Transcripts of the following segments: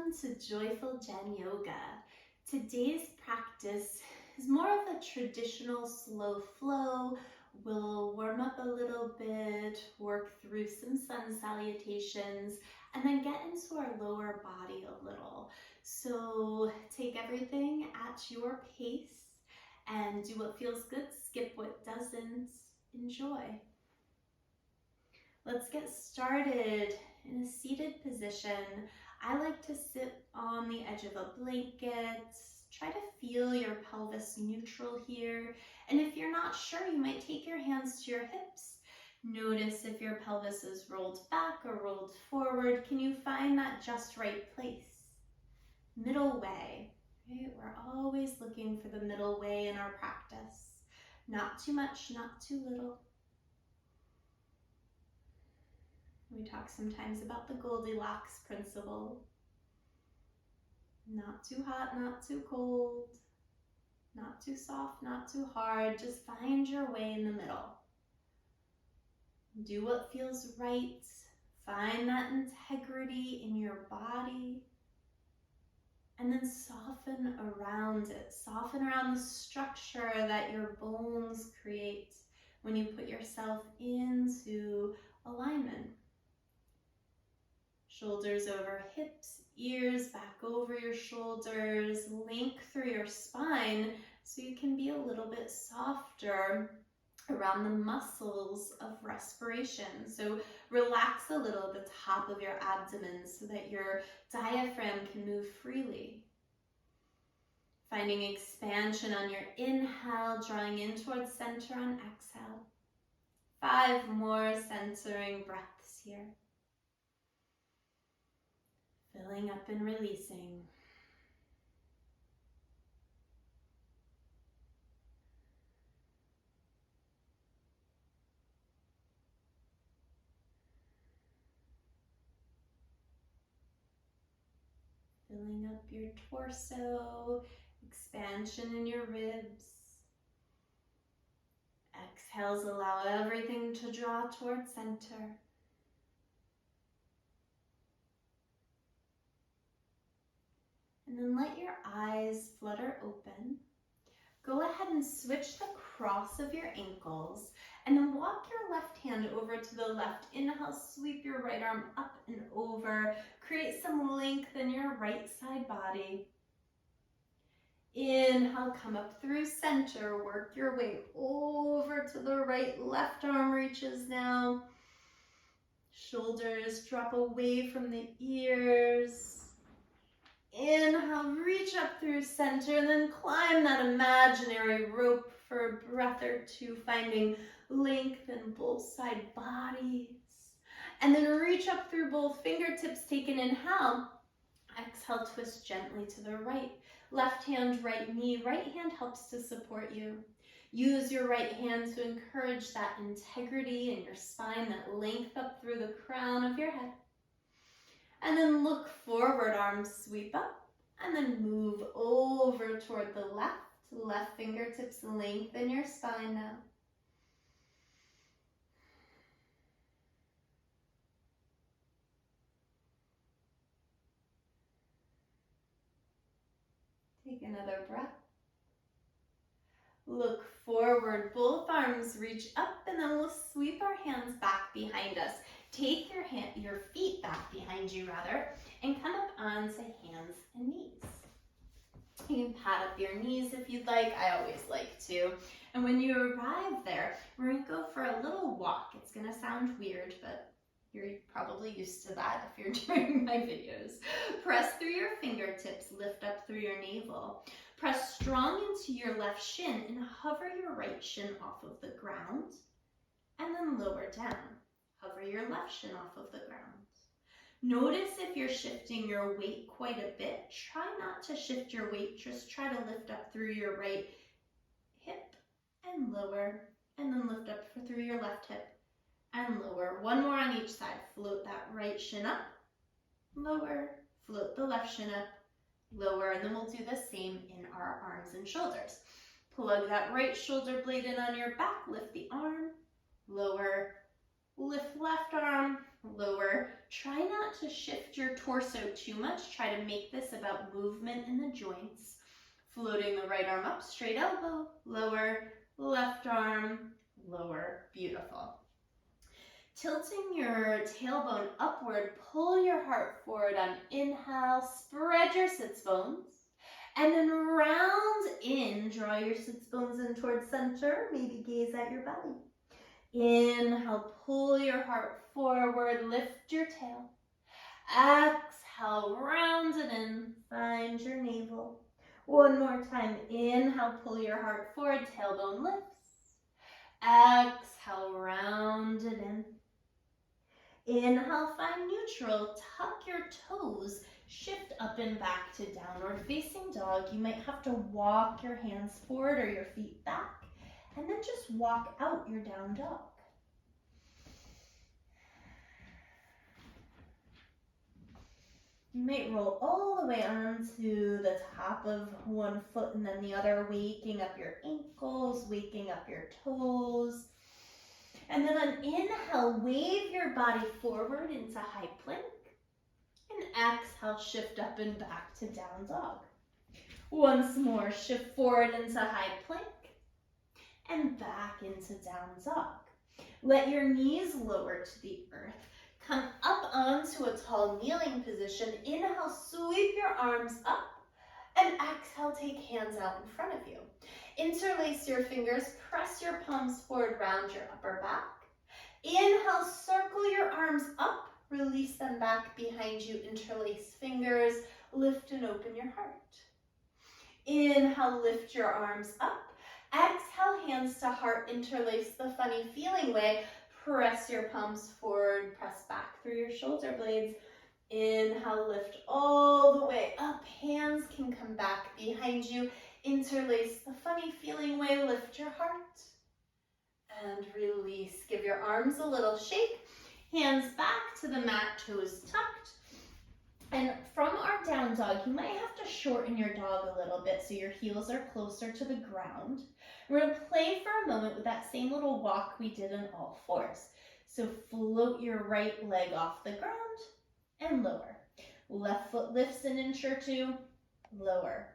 Welcome to Joyful Jen Yoga. Today's practice is more of a traditional slow flow. We'll warm up a little bit, work through some sun salutations, and then get into our lower body a little. So take everything at your pace and do what feels good, skip what doesn't. Enjoy. Let's get started in a seated position. I like to sit on the edge of a blanket. Try to feel your pelvis neutral here. And if you're not sure, you might take your hands to your hips. Notice if your pelvis is rolled back or rolled forward. Can you find that just right place? Middle way, right? We're always looking for the middle way in our practice. Not too much, not too little. We talk sometimes about the Goldilocks principle. Not too hot, not too cold, not too soft, not too hard. Just find your way in the middle. Do what feels right. Find that integrity in your body. And then soften around it. Soften around the structure that your bones create when you put yourself into alignment. Shoulders over hips, ears back over your shoulders, link through your spine so you can be a little bit softer around the muscles of respiration. So relax a little at the top of your abdomen so that your diaphragm can move freely. Finding expansion on your inhale, drawing in towards center on exhale. 5 more centering breaths here. Filling up and releasing. Filling up your torso, expansion in your ribs. Exhales allow everything to draw towards center. And then let your eyes flutter open. Go ahead and switch the cross of your ankles and then walk your left hand over to the left. Inhale, sweep your right arm up and over. Create some length in your right side body. Inhale, come up through center. Work your way over to the right. Left arm reaches now. Shoulders drop away from the ears. Inhale, reach up through center and then climb that imaginary rope for a breath or two, finding length in both side bodies. And then reach up through both fingertips, take an inhale. Exhale, twist gently to the right. Left hand, right knee. Right hand helps to support you. Use your right hand to encourage that integrity in your spine, that length up through the crown of your head. And then look forward, arms sweep up, and then move over toward the left. Left fingertips lengthen your spine now. Take another breath. Look forward, both arms reach up, and then we'll sweep our hands back behind us. Take your feet back behind you and come up onto hands and knees. You can pat up your knees if you'd like. I always like to. And when you arrive there, we're gonna go for a little walk. It's gonna sound weird, but you're probably used to that if you're doing my videos. Press through your fingertips, lift up through your navel. Press strong into your left shin and hover your right shin off of the ground and then lower down. Hover your left shin off of the ground. Notice if you're shifting your weight quite a bit. Try not to shift your weight. Just try to lift up through your right hip and lower, and then lift up through your left hip and lower. 1 more on each side. Float that right shin up, lower, float the left shin up, lower, and then we'll do the same in our arms and shoulders. Plug that right shoulder blade in on your back, lift the arm, lower, lift left arm, lower. Try not to shift your torso too much. Try to make this about movement in the joints. Floating the right arm up, straight elbow, lower, left arm, lower. Beautiful. Tilting your tailbone upward, pull your heart forward on inhale, spread your sits bones, and then round in, draw your sits bones in towards center, maybe gaze at your belly. Inhale, pull your heart forward, lift your tail. Exhale, round it in, find your navel. One more time, inhale, pull your heart forward, tailbone lifts. Exhale, round it in. Inhale, find neutral, tuck your toes, shift up and back to downward facing dog. You might have to walk your hands forward or your feet back, and then just walk out your down dog. You might roll all the way onto the top of one foot and then the other, waking up your ankles, waking up your toes. And then on inhale, wave your body forward into high plank. And exhale, shift up and back to down dog. Once more, shift forward into high plank and back into down dog. Let your knees lower to the earth. Come up onto a tall kneeling position. Inhale, sweep your arms up. And exhale, take hands out in front of you. Interlace your fingers, press your palms forward, round your upper back. Inhale, circle your arms up, release them back behind you, interlace fingers, lift and open your heart. Inhale, lift your arms up. Exhale, hands to heart, interlace the funny feeling way. Press your palms forward, press back through your shoulder blades. Inhale, lift all the way up. Hands can come back behind you. Interlace the funny feeling way. Lift your heart. And release. Give your arms a little shake. Hands back to the mat, toes tucked. And from our down dog, you might have to shorten your dog a little bit so your heels are closer to the ground. We're going to play for a moment with that same little walk we did in all fours. So float your right leg off the ground and lower. Left foot lifts an inch or two, lower.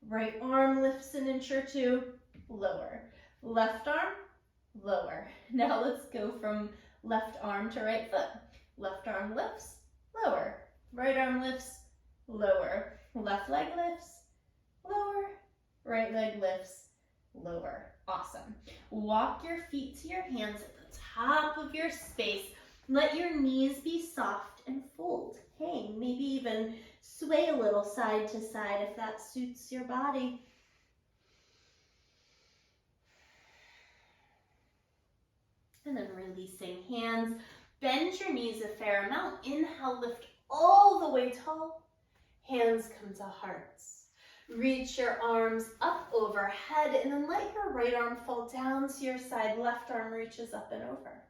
Right arm lifts an inch or two, lower. Left arm, lower. Now let's go from left arm to right foot. Left arm lifts, lower. Right arm lifts, lower. Left leg lifts, lower. Right leg lifts, lower. Awesome. Walk your feet to your hands at the top of your space. Let your knees be soft and fold. Hang, maybe even sway a little side to side if that suits your body. And then releasing hands. Bend your knees a fair amount. Inhale, lift all the way tall. Hands come to hearts. Reach your arms up overhead and then let your right arm fall down to your side. Left arm reaches up and over.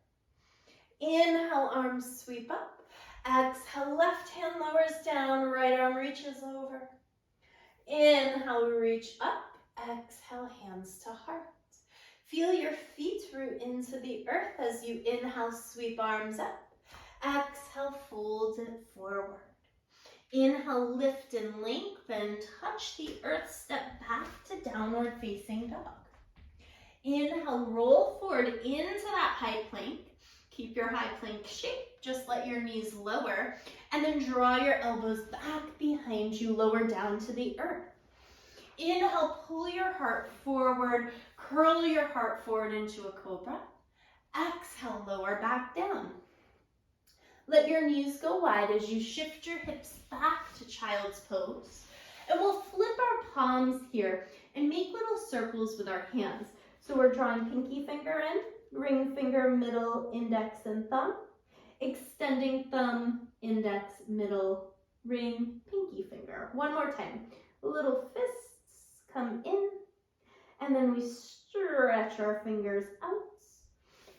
Inhale, arms sweep up. Exhale, left hand lowers down, right arm reaches over. Inhale, reach up. Exhale, hands to heart. Feel your feet root into the earth as you inhale, sweep arms up. Exhale, fold it forward. Inhale, lift and lengthen. Touch the earth, step back to downward facing dog. Inhale, roll forward into that high plank. Keep your high plank shape. Just let your knees lower. And then draw your elbows back behind you, lower down to the earth. Inhale, pull your heart forward. Curl your heart forward into a cobra. Exhale, lower back down. Let your knees go wide as you shift your hips back to child's pose. And we'll flip our palms here and make little circles with our hands. So we're drawing pinky finger in, ring finger, middle, index, and thumb. Extending thumb, index, middle, ring, pinky finger. One more time. Little fists come in, and then we stretch our fingers out.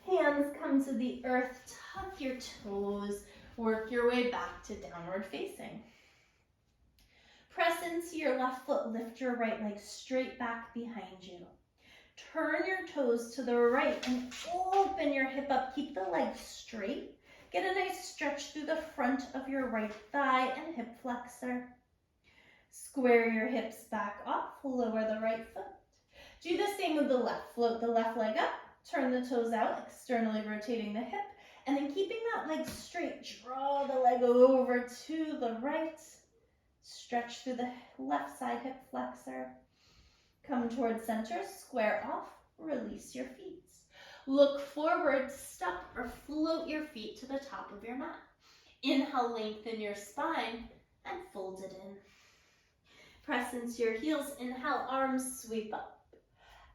Hands come to the earth, tuck your toes, work your way back to downward facing. Press into your left foot, lift your right leg straight back behind you. Turn your toes to the right and open your hip up. Keep the leg straight. Get a nice stretch through the front of your right thigh and hip flexor. Square your hips back off, lower the right foot. Do the same with the left. Float the left leg up, turn the toes out, externally rotating the hip, and then keeping that leg straight, draw the leg over to the right. Stretch through the left side hip flexor. Come towards center, square off, release your feet. Look forward, step or float your feet to the top of your mat. Inhale, lengthen your spine and fold it in. Press into your heels, inhale, arms sweep up.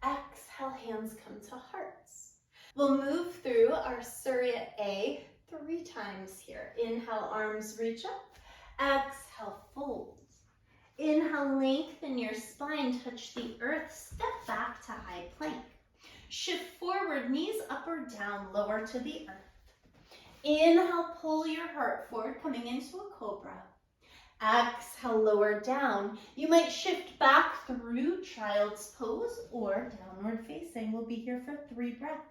Exhale, hands come to hearts. We'll move through our Surya A 3 times here. Inhale, arms reach up. Exhale, fold. Inhale, lengthen your spine, touch the earth, step back to high plank. Shift forward, knees up or down, lower to the earth. Inhale, pull your heart forward, coming into a cobra. Exhale, lower down. You might shift back through child's pose or downward facing. We'll be here for 3 breaths.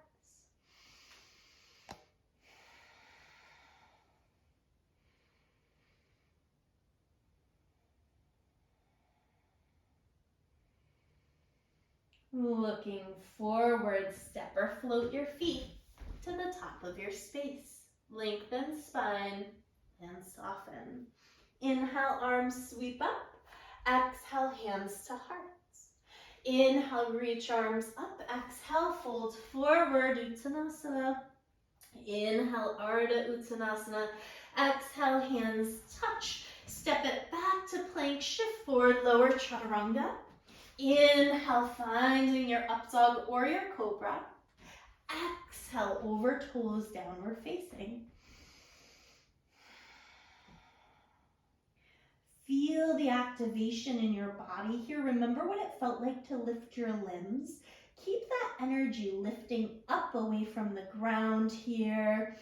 Looking forward, step or float your feet to the top of your space. Lengthen spine and soften. Inhale, arms sweep up. Exhale, hands to hearts. Inhale, reach arms up. Exhale, fold forward, Uttanasana. Inhale, Ardha Uttanasana. Exhale, hands touch. Step it back to plank, shift forward, lower chaturanga. Inhale, finding your up dog or your cobra. Exhale, over toes, downward facing. Feel the activation in your body here. Remember what it felt like to lift your limbs. Keep that energy lifting up away from the ground here.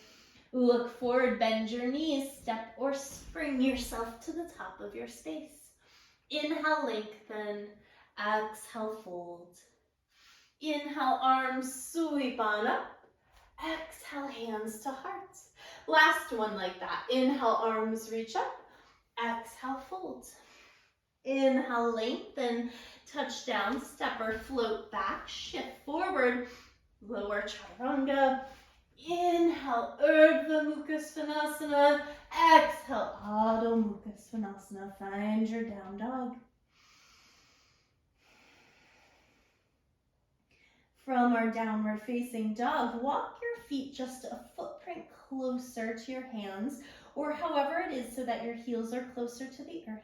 Look forward, bend your knees, step or spring yourself to the top of your space. Inhale, lengthen. Exhale, fold. Inhale, arms sweep on up. Exhale, hands to hearts. Last one like that. Inhale, arms reach up. Exhale, fold. Inhale, lengthen, touch down, step or float back, shift forward, lower chaturanga. Inhale, Urdhva Mukha Svanasana. Exhale, Adho Mukha Svanasana. Find your down dog. From our downward facing dog, walk your feet just a footprint closer to your hands, or however it is so that your heels are closer to the earth.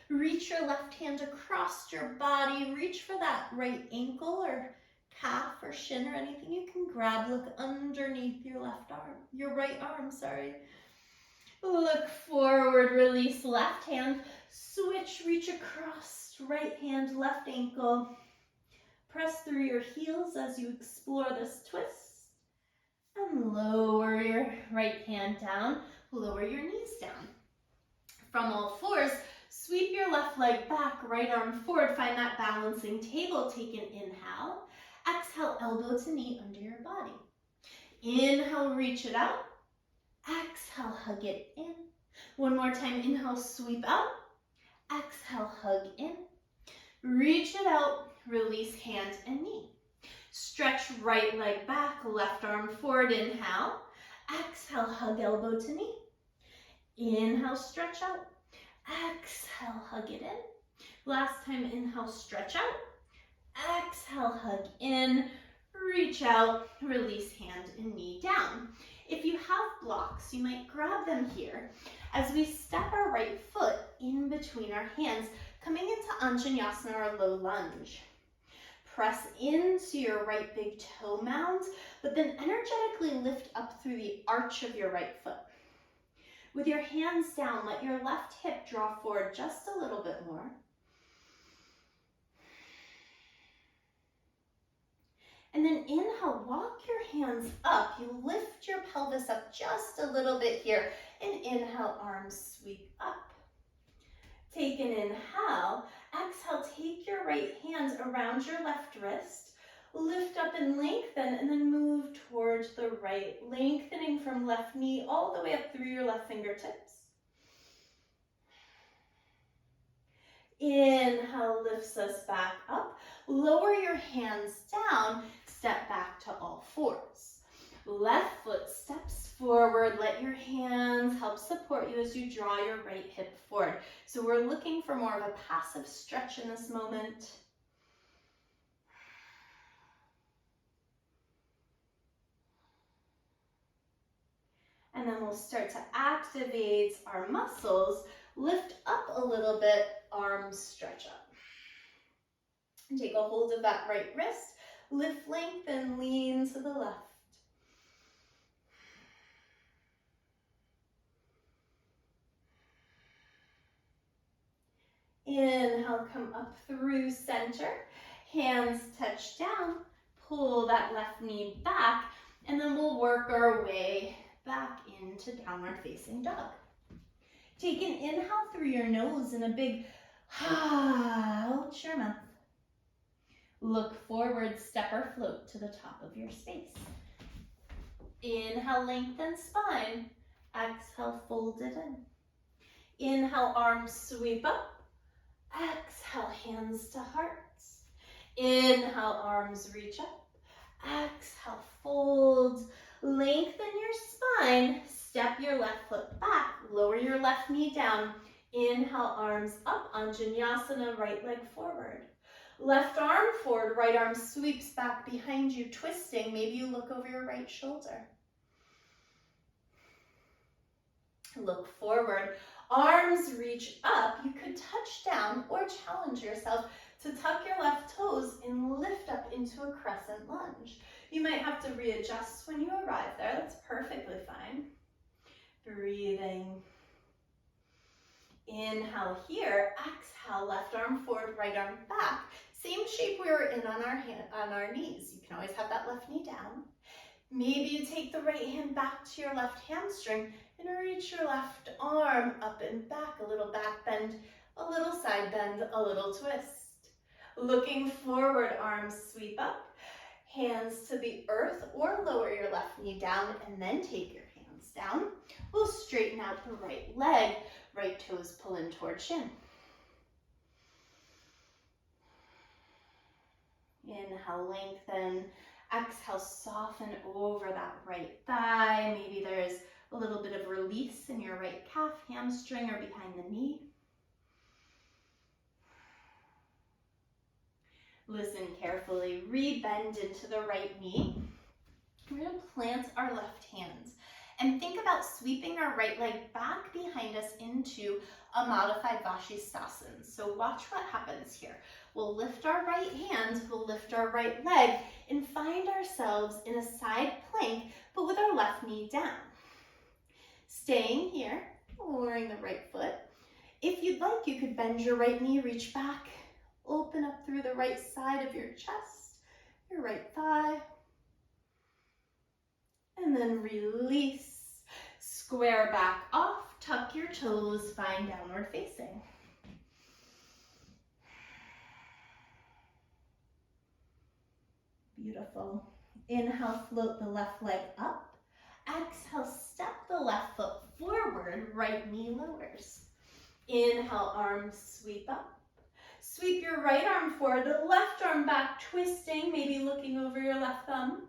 Reach your left hand across your body. Reach for that right ankle or calf or shin or anything you can grab. Look underneath your right arm, sorry. Look forward, release left hand. Switch, reach across, right hand, left ankle. Press through your heels as you explore this twist. And lower your right hand down, lower your knees down. From all fours, sweep your left leg back, right arm forward. Find that balancing table. Take an inhale. Exhale, elbow to knee under your body. Inhale, reach it out. Exhale, hug it in. One more time, inhale, sweep out. Exhale, hug in. Reach it out. Release hand and knee. Stretch right leg back, left arm forward, inhale. Exhale, hug elbow to knee. Inhale, stretch out. Exhale, hug it in. Last time, inhale, stretch out. Exhale, hug in. Reach out, release hand and knee down. If you have blocks, you might grab them here as we step our right foot in between our hands, coming into Anjaneyasana or low lunge. Press into your right big toe mound, but then energetically lift up through the arch of your right foot. With your hands down, let your left hip draw forward just a little bit more. And then inhale, walk your hands up. You lift your pelvis up just a little bit here. And inhale, arms sweep up. Take an inhale. Exhale, take your right hand around your left wrist. Lift up and lengthen, and then move towards the right, lengthening from left knee all the way up through your left fingertips. Inhale lifts us back up. Lower your hands down, step back to all fours. Left foot steps forward. Let your hands help support you as you draw your right hip forward. So we're looking for more of a passive stretch in this moment. And then we'll start to activate our muscles. Lift up a little bit, arms stretch up. And take a hold of that right wrist. Lift, lengthen, lean to the left. Inhale, come up through center. Hands touch down. Pull that left knee back. And then we'll work our way back into downward facing dog. Take an inhale through your nose and a big out your mouth. Look forward, step or float to the top of your space. Inhale, lengthen spine. Exhale, fold it in. Inhale, arms sweep up. Exhale, hands to hearts. Inhale, arms reach up. Exhale, fold. Lengthen your spine. Step your left foot back. Lower your left knee down. Inhale, arms up. Anjaneyasana, right leg forward. Left arm forward, right arm sweeps back behind you, twisting. Maybe you look over your right shoulder. Look forward. Arms reach up. You could touch down or challenge yourself to tuck your left toes and lift up into a crescent lunge. You might have to readjust when you arrive there. That's perfectly fine. Breathing. Inhale here. Exhale, left arm forward, right arm back. Same shape we were in on our knees. You can always have that left knee down. Maybe you take the right hand back to your left hamstring and reach your left arm up and back, a little back bend, a little side bend, a little twist. Looking forward, arms sweep up, hands to the earth or lower your left knee down and then take your hands down. We'll straighten out the right leg, right toes pull in toward shin. Inhale, lengthen. Exhale, soften over that right thigh. Maybe there's a little bit of release in your right calf, hamstring, or behind the knee. Listen carefully. Re-bend into the right knee. We're going to plant our left hands and think about sweeping our right leg back behind us into a modified Vashisthasana. So watch what happens here. We'll lift our right hand, we'll lift our right leg, and find ourselves in a side plank, but with our left knee down. Staying here, lowering the right foot. If you'd like, you could bend your right knee, reach back, open up through the right side of your chest, your right thigh, and then release. Square back off, tuck your toes, find downward facing. Beautiful. Inhale, float the left leg up. Exhale, step the left foot forward, right knee lowers. Inhale, arms sweep up. Sweep your right arm forward, the left arm back, twisting, maybe looking over your left thumb.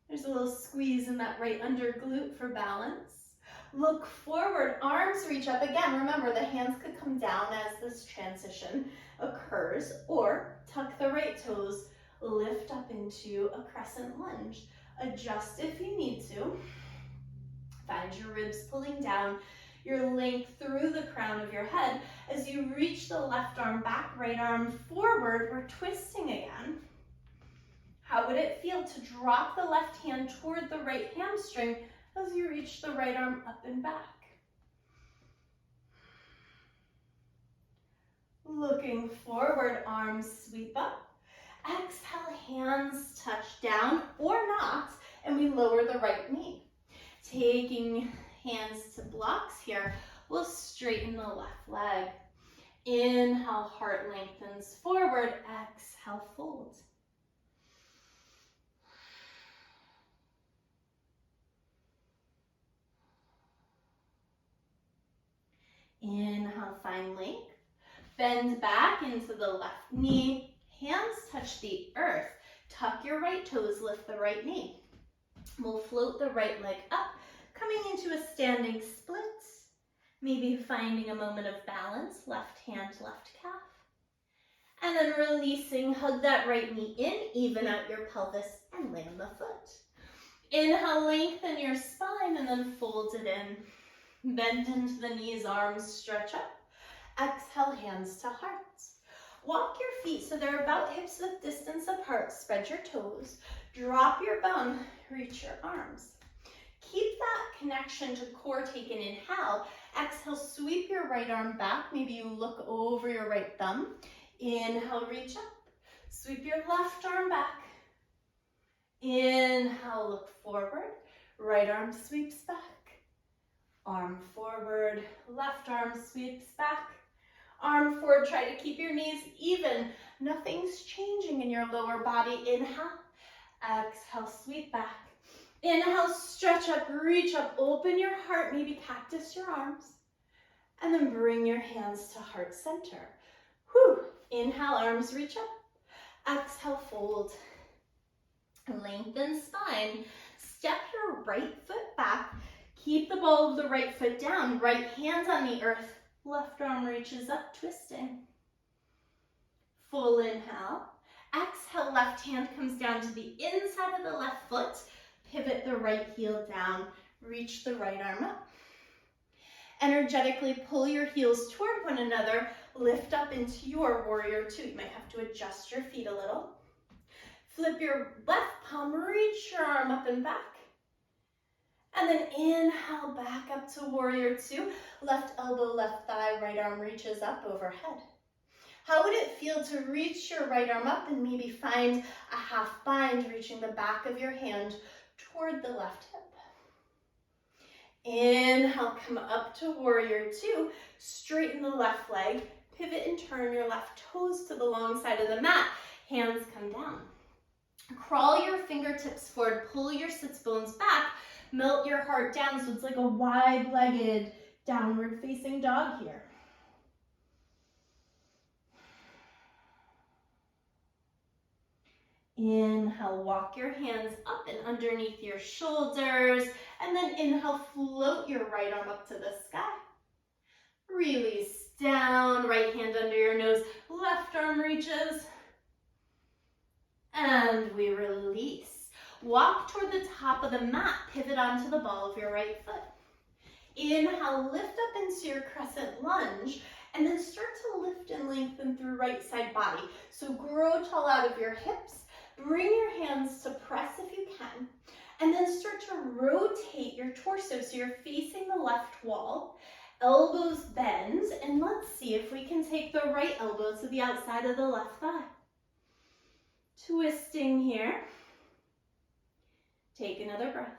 There's a little squeeze in that right under glute for balance. Look forward, arms reach up again. Remember, the hands could come down as this transition occurs, or tuck the right toes, lift up into a crescent lunge. Adjust if you need to. Find your ribs pulling down, your length through the crown of your head. As you reach the left arm back, right arm forward, we're twisting again. How would it feel to drop the left hand toward the right hamstring as you reach the right arm up and back? Looking forward, arms sweep up. Exhale, hands touch down or not, and we lower the right knee. Taking hands to blocks here, we'll straighten the left leg. Inhale, heart lengthens forward. Exhale, fold. Inhale, find length. Bend back into the left knee. Hands touch the earth. Tuck your right toes, lift the right knee. We'll float the right leg up, coming into a standing split. Maybe finding a moment of balance, left hand, left calf. And then releasing, hug that right knee in, even out your pelvis and land the foot. Inhale, lengthen your spine and then fold it in. Bend into the knees, arms stretch up. Exhale, hands to hearts. Walk your feet so they're about hips width distance apart. Spread your toes. Drop your bum, reach your arms. Keep that connection to core taken. Inhale. Exhale, sweep your right arm back. Maybe you look over your right thumb. Inhale, reach up. Sweep your left arm back. Inhale, look forward. Right arm sweeps back. Arm forward. Left arm sweeps back. Arm forward. Try to keep your knees even. Nothing's changing in your lower body. Inhale. Exhale, sweep back. Inhale, stretch up, reach up, open your heart, maybe cactus your arms. And then bring your hands to heart center. Whew. Inhale, arms reach up. Exhale, fold. Lengthen spine. Step your right foot back. Keep the ball of the right foot down. Right hand on the earth. Left arm reaches up, twisting. Full inhale. Exhale, left hand comes down to the inside of the left foot. Pivot the right heel down. Reach the right arm up. Energetically pull your heels toward one another. Lift up into your warrior two. You might have to adjust your feet a little. Flip your left palm, reach your arm up and back. And then inhale back up to warrior two. Left elbow, left thigh, right arm reaches up overhead. How would it feel to reach your right arm up and maybe find a half bind, reaching the back of your hand toward the left hip? Inhale, come up to warrior two. Straighten the left leg. Pivot and turn your left toes to the long side of the mat. Hands come down. Crawl your fingertips forward. Pull your sits bones back. Melt your heart down so it's like a wide-legged downward facing dog here. Inhale, walk your hands up and underneath your shoulders. And then inhale, float your right arm up to the sky. Release down, right hand under your nose, left arm reaches. And we release. Walk toward the top of the mat, pivot onto the ball of your right foot. Inhale, lift up into your crescent lunge, and then start to lift and lengthen through right side body. So grow tall out of your hips. Bring your hands to press if you can, and then start to rotate your torso so you're facing the left wall. Elbows bend, and let's see if we can take the right elbow to the outside of the left thigh. Twisting here. Take another breath.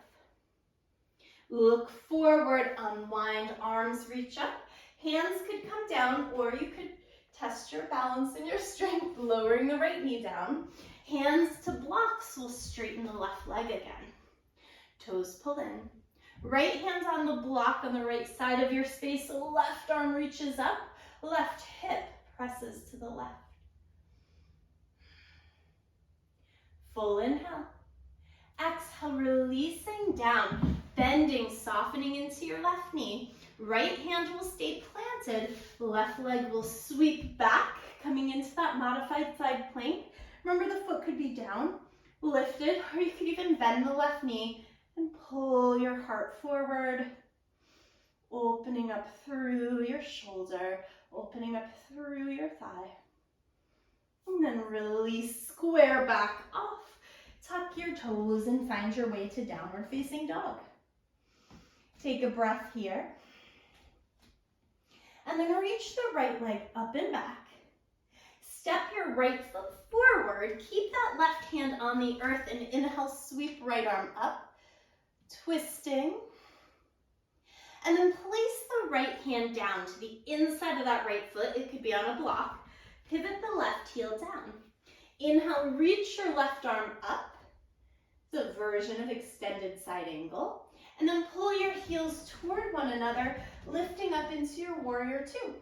Look forward, unwind, arms reach up. Hands could come down, or you could test your balance and your strength, lowering the right knee down. Hands to blocks will straighten the left leg again. Toes pull in. Right hand on the block on the right side of your space. Left arm reaches up. Left hip presses to the left. Full inhale. Exhale, releasing down. Bending, softening into your left knee. Right hand will stay planted. Left leg will sweep back, coming into that modified side plank. Remember, the foot could be down, lifted, or you could even bend the left knee and pull your heart forward, opening up through your shoulder, opening up through your thigh. And then release, square back off. Tuck your toes and find your way to downward facing dog. Take a breath here. And then reach the right leg up and back. Step your right foot forward. Keep that left hand on the earth and inhale, sweep right arm up. Twisting. And then place the right hand down to the inside of that right foot. It could be on a block. Pivot the left heel down. Inhale, reach your left arm up. It's a version of extended side angle. And then pull your heels toward one another, lifting up into your warrior two.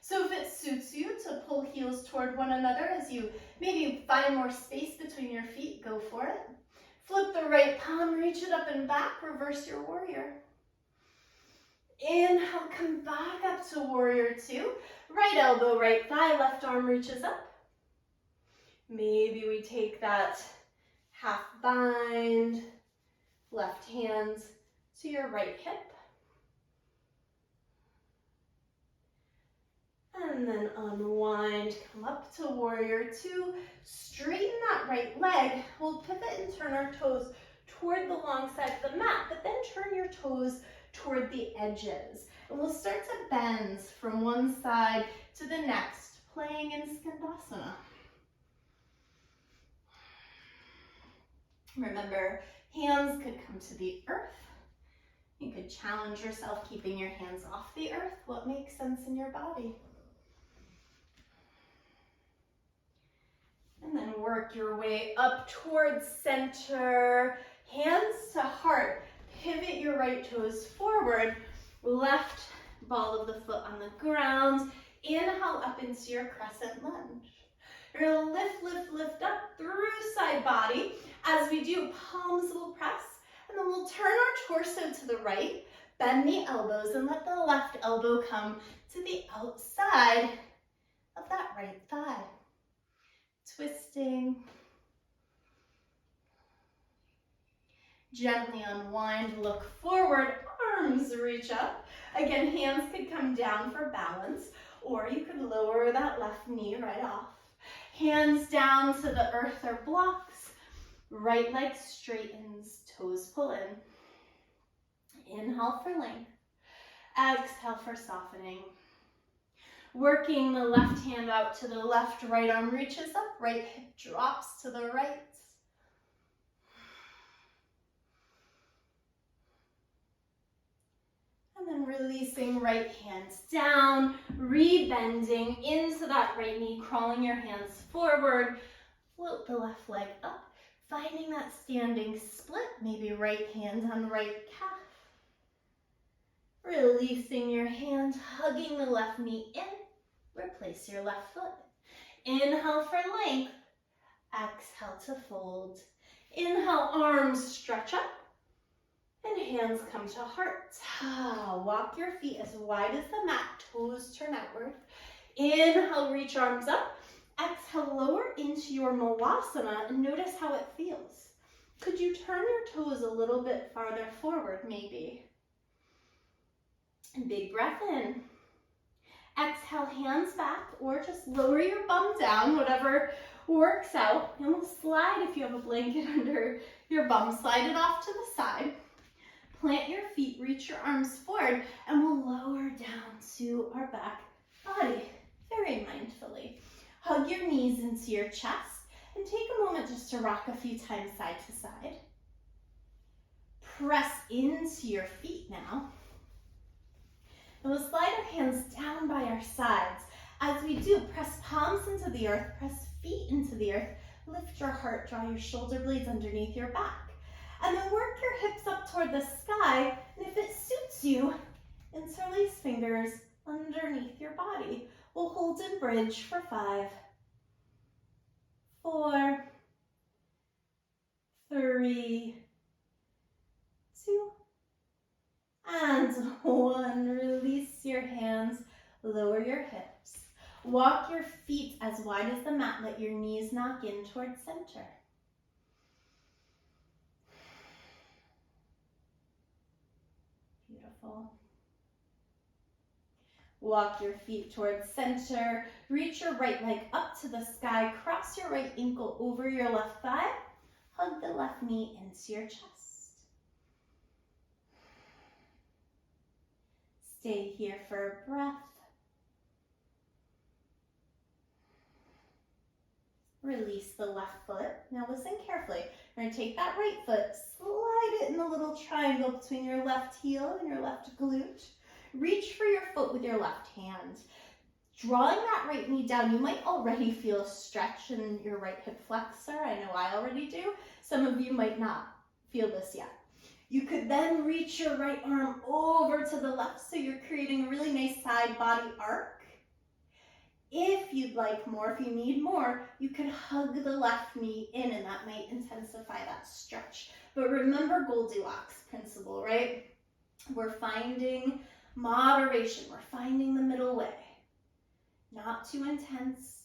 So if it suits you to pull heels toward one another as you maybe find more space between your feet, go for it. Flip the right palm, reach it up and back, reverse your warrior. Inhale, come back up to warrior two. Right elbow, right thigh, left arm reaches up. Maybe we take that half bind, left hand to your right hip. And then unwind, come up to warrior two. Straighten that right leg. We'll pivot and turn our toes toward the long side of the mat, but then turn your toes toward the edges. And we'll start to bend from one side to the next, playing in Skandasana. Remember, hands could come to the earth. You could challenge yourself keeping your hands off the earth. What makes sense in your body? And then work your way up towards center, hands to heart. Pivot your right toes forward, left ball of the foot on the ground. Inhale up into your crescent lunge. You're gonna lift, lift, lift up through side body. As we do, palms will press, and then we'll turn our torso to the right, bend the elbows, and let the left elbow come to the outside of that right thigh. Twisting. Gently unwind, look forward, arms reach up. Again, hands could come down for balance, or you could lower that left knee right off. Hands down to the earth or blocks. Right leg straightens, toes pull in. Inhale for length. Exhale for softening. Working the left hand out to the left, right arm reaches up, right hip drops to the right. And then releasing right hand down, rebending into that right knee, crawling your hands forward, float the left leg up, finding that standing split, maybe right hand on right calf. Releasing your hand, hugging the left knee in, replace your left foot. Inhale for length, exhale to fold. Inhale, arms stretch up, and hands come to heart. Walk your feet as wide as the mat, toes turn outward. Inhale, reach arms up. Exhale, lower into your Malasana and notice how it feels. Could you turn your toes a little bit farther forward, maybe? Big breath in. Exhale, hands back, or just lower your bum down, whatever works out. And we'll slide, if you have a blanket under your bum, slide it off to the side. Plant your feet, reach your arms forward, and we'll lower down to our back body, very mindfully. Hug your knees into your chest, and take a moment just to rock a few times side to side. Press into your feet now. And we'll slide our hands down by our sides. As we do, press palms into the earth, press feet into the earth, lift your heart, draw your shoulder blades underneath your back. And then work your hips up toward the sky, and if it suits you, interlace fingers underneath your body. We'll hold in bridge for 5, 4, 3, 2, and 1. Release your hands, lower your hips. Walk your feet as wide as the mat, let your knees knock in towards center. Beautiful. Walk your feet towards center, reach your right leg up to the sky, cross your right ankle over your left thigh, hug the left knee into your chest. Stay here for a breath. Release the left foot. Now listen carefully. You're going to take that right foot, slide it in a little triangle between your left heel and your left glute. Reach for your foot with your left hand. Drawing that right knee down, you might already feel a stretch in your right hip flexor. I know I already do. Some of you might not feel this yet. You could then reach your right arm over to the left, so you're creating a really nice side body arc. If you'd like more, if you need more, you could hug the left knee in, and that might intensify that stretch. But remember Goldilocks principle, right? We're finding moderation. We're finding the middle way. Not too intense,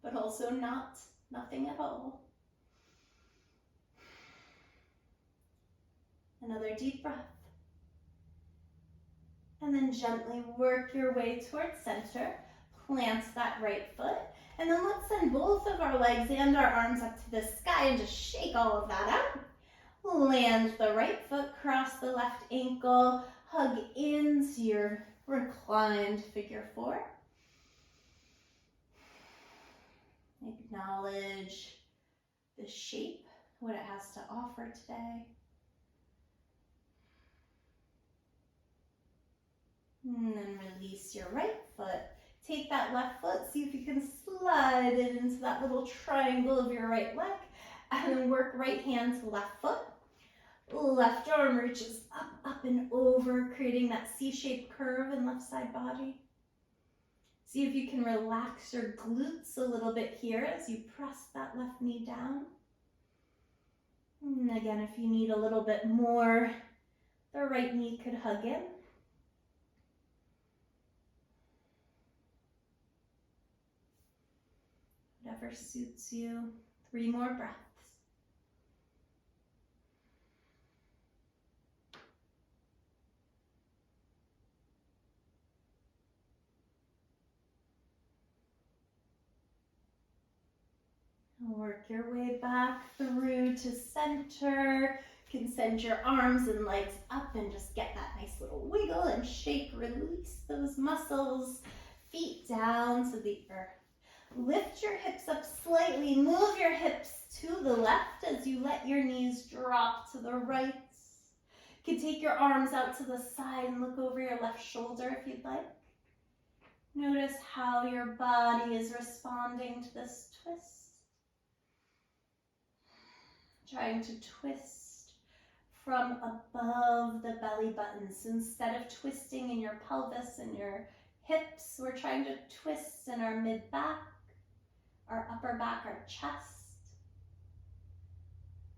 but also nothing at all. Another deep breath. And then gently work your way towards center. Plant that right foot. And then let's send both of our legs and our arms up to the sky and just shake all of that out. Land the right foot, cross the left ankle, hug into your reclined figure four. Acknowledge the shape, what it has to offer today. And then release your right foot. Take that left foot, see if you can slide it into that little triangle of your right leg, and then work right hand to left foot. Left arm reaches up and over, creating that C-shaped curve in left side body. See if you can relax your glutes a little bit here as you press that left knee down. And again, if you need a little bit more, the right knee could hug in. Whatever suits you. 3 more breaths. Work your way back through to center. You can send your arms and legs up and just get that nice little wiggle and shake. Release those muscles. Feet down to the earth. Lift your hips up slightly. Move your hips to the left as you let your knees drop to the right. You can take your arms out to the side and look over your left shoulder if you'd like. Notice how your body is responding to this twist. Trying to twist from above the belly button. So instead of twisting in your pelvis and your hips, we're trying to twist in our mid-back, our upper back, our chest.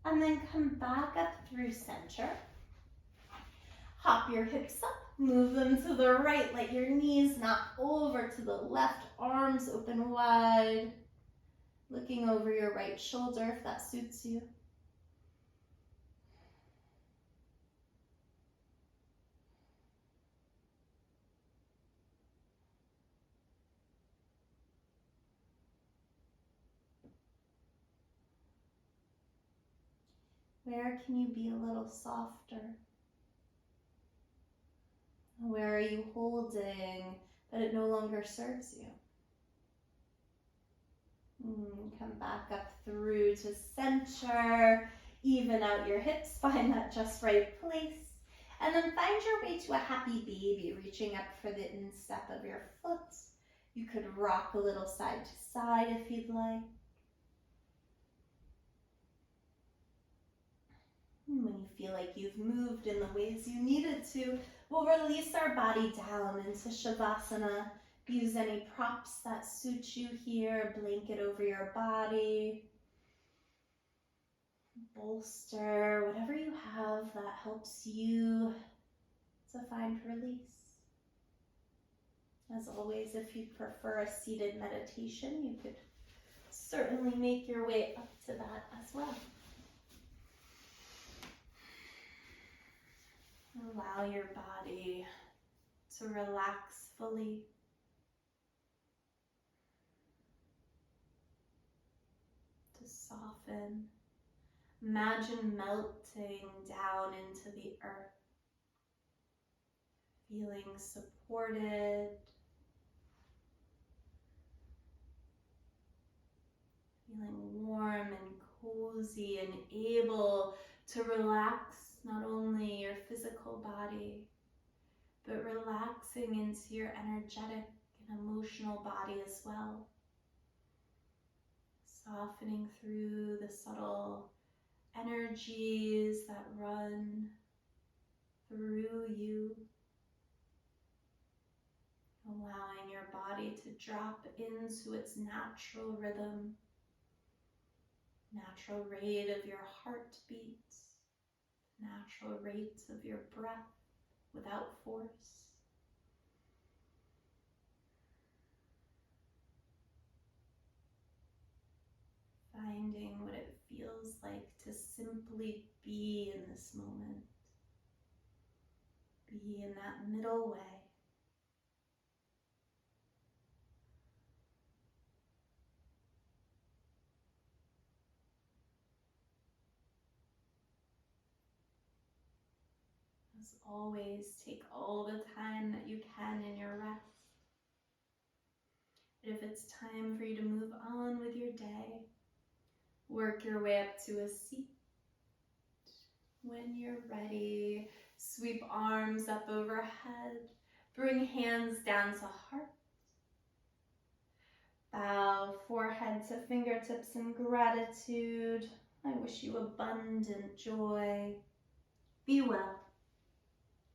And then come back up through center. Hop your hips up, move them to the right, let your knees knock over to the left, arms open wide, looking over your right shoulder if that suits you. Where can you be a little softer? Where are you holding that it no longer serves you? Come back up through to center. Even out your hips, find that just right place. And then find your way to a happy baby, reaching up for the instep of your foot. You could rock a little side to side if you'd like. When you feel like you've moved in the ways you needed to, we'll release our body down into Shavasana. Use any props that suit you here, blanket over your body, bolster, whatever you have that helps you to find release. As always, if you prefer a seated meditation, you could certainly make your way up to that as well. Allow your body to relax fully. To soften. Imagine melting down into the earth. Feeling supported. Feeling warm and cozy and able to relax not only your physical body, but relaxing into your energetic and emotional body as well. Softening through the subtle energies that run through you, allowing your body to drop into its natural rhythm, natural rate of your heartbeat, natural rate of your breath without force. Finding what it feels like to simply be in this moment. Be in that middle way. As always, take all the time that you can in your rest. But if it's time for you to move on with your day, work your way up to a seat. When you're ready, sweep arms up overhead. Bring hands down to heart. Bow forehead to fingertips in gratitude. I wish you abundant joy. Be well.